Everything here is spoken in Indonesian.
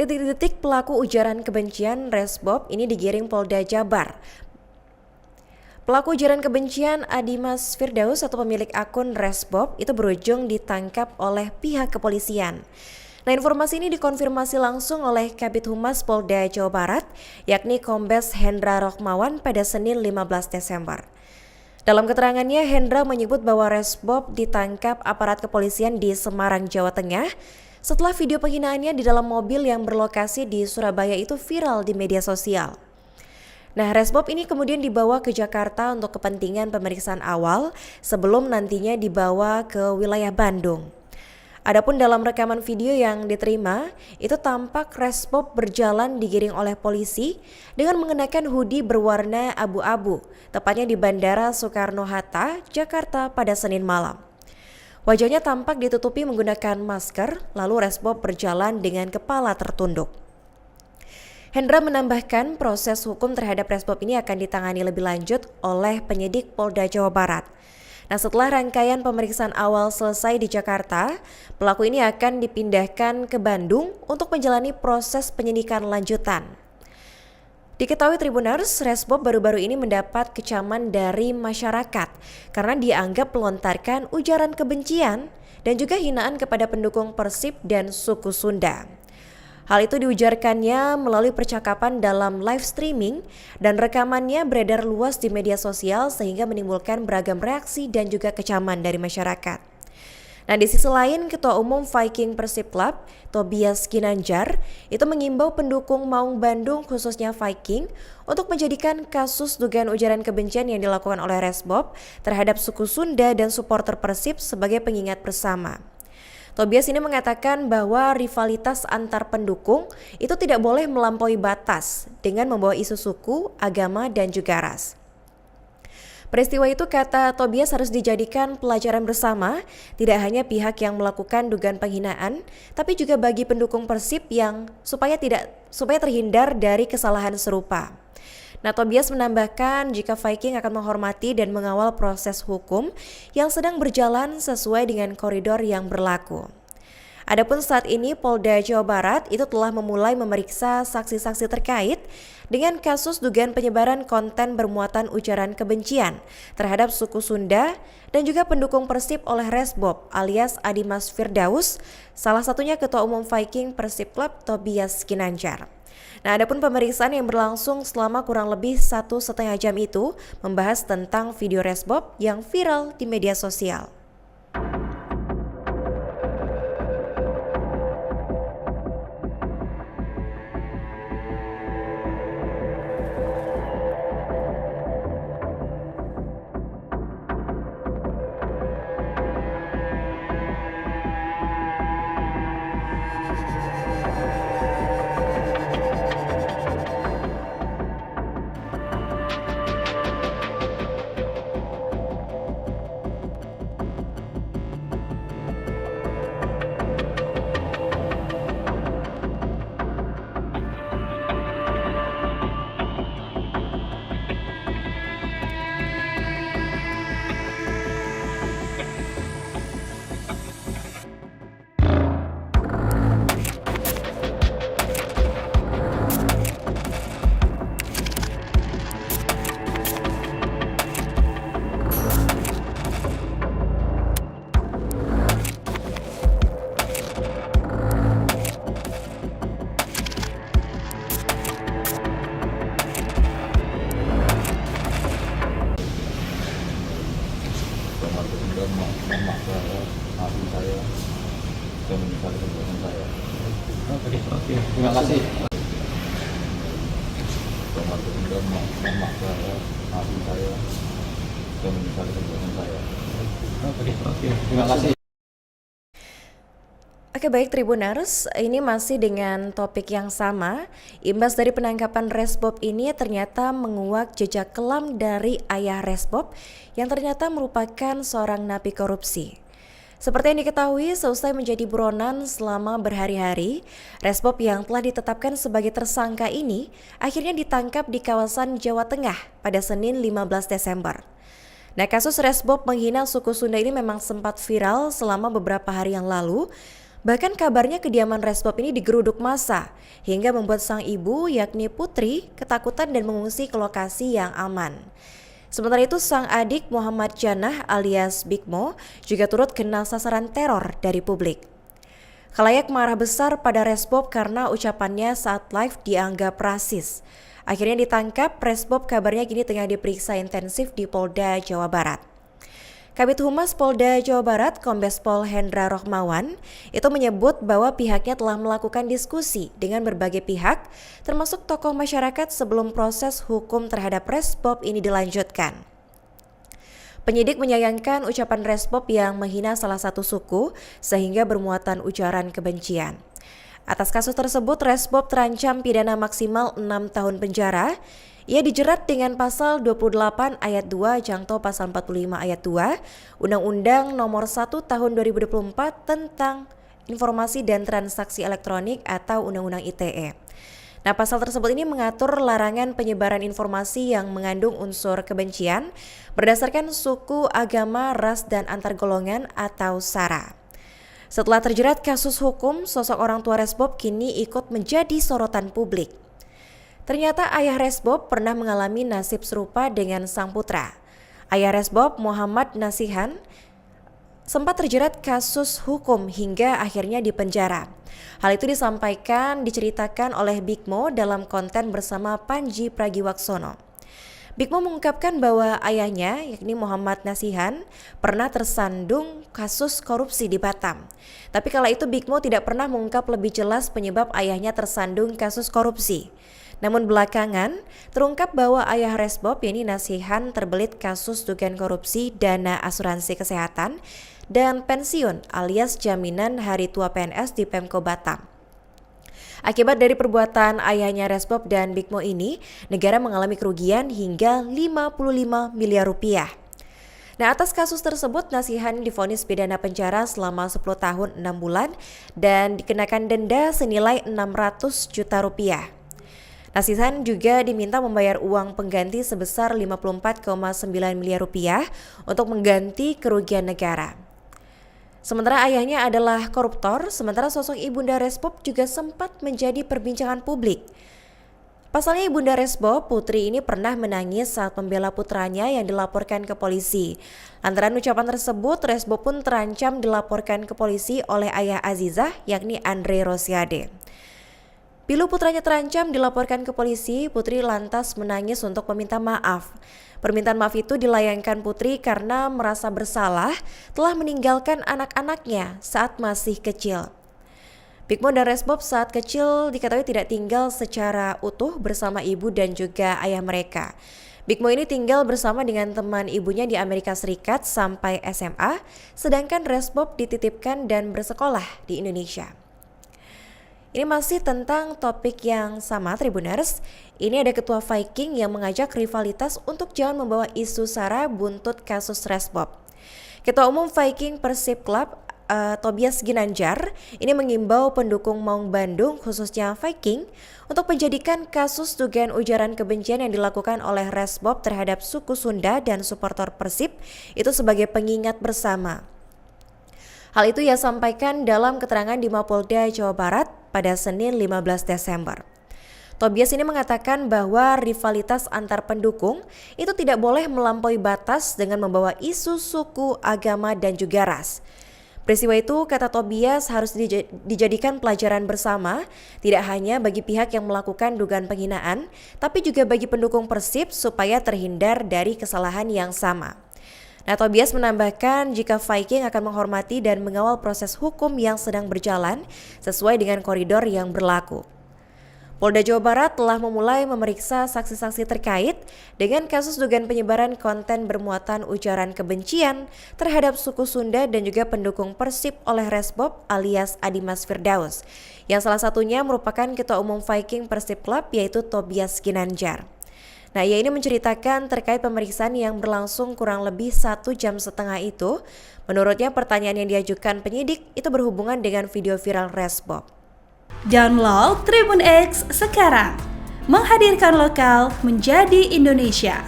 Detik-detik pelaku ujaran kebencian Resbob ini digiring Polda Jabar. Pelaku ujaran kebencian Adimas Firdaus atau pemilik akun Resbob itu berujung ditangkap oleh pihak kepolisian. Nah, informasi ini dikonfirmasi langsung oleh Kabid Humas Polda Jawa Barat, yakni Kombes Hendra Rohmawan pada Senin 15 Desember. Dalam keterangannya, Hendra menyebut bahwa Resbob ditangkap aparat kepolisian di Semarang, Jawa Tengah setelah video penghinaannya di dalam mobil yang berlokasi di Surabaya itu viral di media sosial. Nah, Resbob ini kemudian dibawa ke Jakarta untuk kepentingan pemeriksaan awal sebelum nantinya dibawa ke wilayah Bandung. Adapun dalam rekaman video yang diterima, itu tampak Resbob berjalan digiring oleh polisi dengan mengenakan hoodie berwarna abu-abu, tepatnya di Bandara Soekarno-Hatta, Jakarta pada Senin malam. Wajahnya tampak ditutupi menggunakan masker, lalu Resbob berjalan dengan kepala tertunduk. Hendra menambahkan proses hukum terhadap Resbob ini akan ditangani lebih lanjut oleh penyidik Polda Jawa Barat. Nah, setelah rangkaian pemeriksaan awal selesai di Jakarta, pelaku ini akan dipindahkan ke Bandung untuk menjalani proses penyidikan lanjutan. Diketahui Tribuners, Resbob baru-baru ini mendapat kecaman dari masyarakat karena dianggap melontarkan ujaran kebencian dan juga hinaan kepada pendukung Persib dan suku Sunda. Hal itu diujarkannya melalui percakapan dalam live streaming dan rekamannya beredar luas di media sosial sehingga menimbulkan beragam reaksi dan juga kecaman dari masyarakat. Nah, di sisi lain, Ketua Umum Viking Persib Club, Tobias Ginanjar, itu mengimbau pendukung Maung Bandung khususnya Viking untuk menjadikan kasus dugaan ujaran kebencian yang dilakukan oleh Resbob terhadap suku Sunda dan supporter Persib sebagai pengingat bersama. Tobias ini mengatakan bahwa rivalitas antar pendukung itu tidak boleh melampaui batas dengan membawa isu suku, agama, dan juga ras. Peristiwa itu, kata Tobias, harus dijadikan pelajaran bersama, tidak hanya pihak yang melakukan dugaan penghinaan, tapi juga bagi pendukung Persib yang supaya terhindar dari kesalahan serupa. Nah, Tobias menambahkan jika Viking akan menghormati dan mengawal proses hukum yang sedang berjalan sesuai dengan koridor yang berlaku. Adapun saat ini Polda Jawa Barat itu telah memulai memeriksa saksi-saksi terkait dengan kasus dugaan penyebaran konten bermuatan ujaran kebencian terhadap suku Sunda dan juga pendukung Persib oleh Resbob alias Adimas Firdaus, salah satunya Ketua Umum Viking Persib Club Tobias Ginanjar. Nah, adapun pemeriksaan yang berlangsung selama kurang lebih 1,5 jam itu membahas tentang video Resbob yang viral di media sosial. Mama saya, maafin saya, dan menyesali perbuatan saya. Oke, terima kasih. Mama saya, maafin saya, dan menyesali perbuatan saya. Oke, terima kasih. Oke, baik Tribuners, ini masih dengan topik yang sama. Imbas dari penangkapan Resbob ini ternyata menguak jejak kelam dari ayah Resbob yang ternyata merupakan seorang napi korupsi. Seperti yang diketahui, seusai menjadi buronan selama berhari-hari, Resbob yang telah ditetapkan sebagai tersangka ini akhirnya ditangkap di kawasan Jawa Tengah pada Senin 15 Desember. Nah, kasus Resbob menghina suku Sunda ini memang sempat viral selama beberapa hari yang lalu. Bahkan kabarnya kediaman Resbob ini digeruduk massa, hingga membuat sang ibu yakni Putri ketakutan dan mengungsi ke lokasi yang aman. Sementara itu sang adik Muhammad Janah alias Big Mo juga turut kena sasaran teror dari publik. Khalayak marah besar pada Resbob karena ucapannya saat live dianggap rasis. Akhirnya ditangkap, Resbob kabarnya kini tengah diperiksa intensif di Polda Jawa Barat. Kabid Humas Polda Jawa Barat, Kombes Pol Hendra Rohmawan, itu menyebut bahwa pihaknya telah melakukan diskusi dengan berbagai pihak, termasuk tokoh masyarakat sebelum proses hukum terhadap Resbob ini dilanjutkan. Penyidik menyayangkan ucapan Resbob yang menghina salah satu suku sehingga bermuatan ujaran kebencian. Atas kasus tersebut, Resbob terancam pidana maksimal 6 tahun penjara. Ia dijerat dengan pasal 28 ayat 2 jangto pasal 45 ayat 2 Undang-Undang Nomor 1 Tahun 2024 tentang Informasi dan Transaksi Elektronik atau Undang-Undang ITE. Nah, pasal tersebut ini mengatur larangan penyebaran informasi yang mengandung unsur kebencian berdasarkan suku, agama, ras, dan antar golongan atau SARA. Setelah terjerat kasus hukum, sosok orang tua Resbob kini ikut menjadi sorotan publik. Ternyata ayah Resbob pernah mengalami nasib serupa dengan sang putra. Ayah Resbob, Muhammad Nasihan, sempat terjerat kasus hukum hingga akhirnya dipenjara. Hal itu diceritakan oleh Big Mo dalam konten bersama Panji Pragiwaksono. Big Mo mengungkapkan bahwa ayahnya, yakni Muhammad Nasihan, pernah tersandung kasus korupsi di Batam. Tapi kala itu Big Mo tidak pernah mengungkap lebih jelas penyebab ayahnya tersandung kasus korupsi. Namun belakangan, terungkap bahwa ayah Resbob, yakni Nasihan, terbelit kasus dugaan korupsi dana asuransi kesehatan dan pensiun alias jaminan hari tua PNS di Pemko Batam. Akibat dari perbuatan ayahnya Resbob dan Big Mo ini, negara mengalami kerugian hingga 55 miliar rupiah. Nah, atas kasus tersebut, Nasihan divonis pidana penjara selama 10 tahun 6 bulan dan dikenakan denda senilai 600 juta rupiah. Nasihan juga diminta membayar uang pengganti sebesar 54,9 miliar rupiah untuk mengganti kerugian negara. Sementara ayahnya adalah koruptor, sementara sosok ibunda Resbob juga sempat menjadi perbincangan publik. Pasalnya ibunda Resbob, Putri ini pernah menangis saat membela putranya yang dilaporkan ke polisi. Lantaran ucapan tersebut, Resbob pun terancam dilaporkan ke polisi oleh ayah Azizah, yakni Andre Rosiade. Pilu putranya terancam dilaporkan ke polisi, Putri lantas menangis untuk meminta maaf. Permintaan maaf itu dilayangkan Putri karena merasa bersalah telah meninggalkan anak-anaknya saat masih kecil. Big Mo dan Resbob saat kecil diketahui tidak tinggal secara utuh bersama ibu dan juga ayah mereka. Big Mo ini tinggal bersama dengan teman ibunya di Amerika Serikat sampai SMA, sedangkan Resbob dititipkan dan bersekolah di Indonesia. Ini masih tentang topik yang sama, Tribuners. Ini ada ketua Viking yang mengajak rivalitas untuk jangan membawa isu SARA buntut kasus Resbob. Ketua Umum Viking Persib Club, Tobias Ginanjar, ini mengimbau pendukung Maung Bandung, khususnya Viking, untuk menjadikan kasus dugaan ujaran kebencian yang dilakukan oleh Resbob terhadap suku Sunda dan supporter Persib itu sebagai pengingat bersama. Hal itu ia sampaikan dalam keterangan di Mapolda Jawa Barat pada Senin 15 Desember. Tobias ini mengatakan bahwa rivalitas antar pendukung itu tidak boleh melampaui batas dengan membawa isu suku, agama, dan juga ras. Peristiwa itu, kata Tobias, harus dijadikan pelajaran bersama, tidak hanya bagi pihak yang melakukan dugaan penghinaan, tapi juga bagi pendukung Persib supaya terhindar dari kesalahan yang sama. Nah, Tobias menambahkan jika Viking akan menghormati dan mengawal proses hukum yang sedang berjalan sesuai dengan koridor yang berlaku. Polda Jawa Barat telah memulai memeriksa saksi-saksi terkait dengan kasus dugaan penyebaran konten bermuatan ujaran kebencian terhadap suku Sunda dan juga pendukung Persib oleh Resbob alias Adimas Firdaus, yang salah satunya merupakan Ketua Umum Viking Persib Club yaitu Tobias Ginanjar. Nah, ia ini menceritakan terkait pemeriksaan yang berlangsung kurang lebih 1,5 jam itu. Menurutnya pertanyaan yang diajukan penyidik itu berhubungan dengan video viral Resbob. Download Tribun X sekarang, menghadirkan lokal menjadi Indonesia.